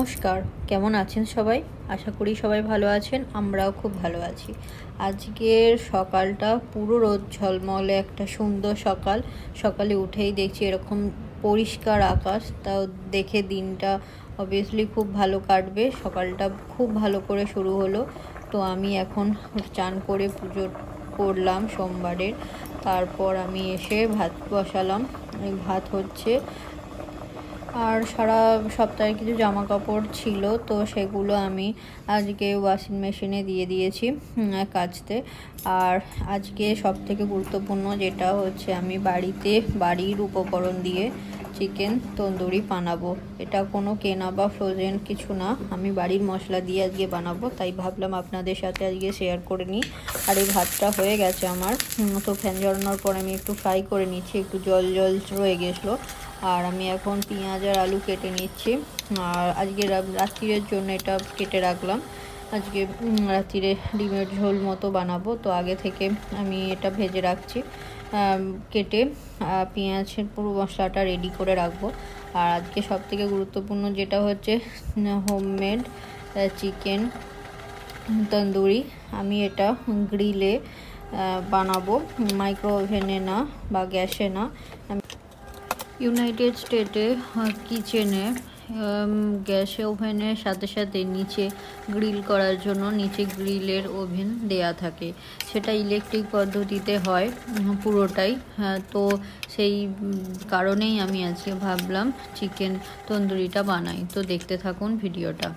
নমস্কার, কেমন আছেন সবাই? আশা করি সবাই ভালো আছেন। আমরাও খুব ভালো আছি। আজকের সকালটা পুরো রোদ ঝলমলে একটা সুন্দর সকাল। সকালে উঠেই দেখছি এরকম পরিষ্কার আকাশ, তাও দেখে দিনটা অবভিয়াসলি খুব ভালো কাটবে। সকালটা খুব ভালো করে শুরু হলো। তো আমি এখন চান করে পুজো করলাম সোমবারের। তারপর আমি এসে ভাত বসালাম। ভাত হচ্ছে। আর সারা সপ্তাহে কিছু জামা কাপড় ছিল, তো সেগুলো আমি আজকে ওয়াশিং মেশিনে দিয়ে দিয়েছি কাচতে। আর আজকে সবথেকে গুরুত্বপূর্ণ যেটা হচ্ছে, আমি বাড়ির উপকরণ দিয়ে চিকেন তন্দুরি বানাবো। এটা কোনো কেনা বা ফ্রোজেন কিছু না, আমি বাড়ির মশলা দিয়ে আজকে বানাবো। তাই ভাবলাম আপনাদের সাথে আজকে শেয়ার করে নিই। আর এই ভাতটা হয়ে গেছে আমার। তো ফ্যান ঝরানোর পর আমি একটু ফ্রাই করে নিচ্ছি, একটু জল রয়ে গেছিলো। আর আমি এখন পেঁয়াজ আর আলু কেটে নিচ্ছি। আর আজকে রাত্রিরের জন্য এটা কেটে রাখলাম। আজকে রাত্রিরে ডিমের ঝোল মতো বানাবো, তো আগে থেকে আমি এটা ভেজে রাখছি। কেটে পেঁয়াজের পুরো মশলাটা রেডি করে রাখবো। আর আজকে সবথেকে গুরুত্বপূর্ণ যেটা হচ্ছে হোমমেড চিকেন তন্দুরি। আমি এটা গ্রিলে বানাবো, মাইক্রো ওভেনে না বা গ্যাসে না। ইউনাইটেড স্টেটে কিচেনে গ্যাসে ওভেনের সাথে সাথে নিচে গ্রিল করার জন্য নিচে গ্রিলের ওভেন দেয়া থাকে। সেটা ইলেকট্রিক পদ্ধতিতে হয় পুরোটাই। তো সেই কারণেই আমি আজকে ভাবলাম চিকেন তন্দুরিটা বানাই। তো দেখতে থাকুন ভিডিওটা।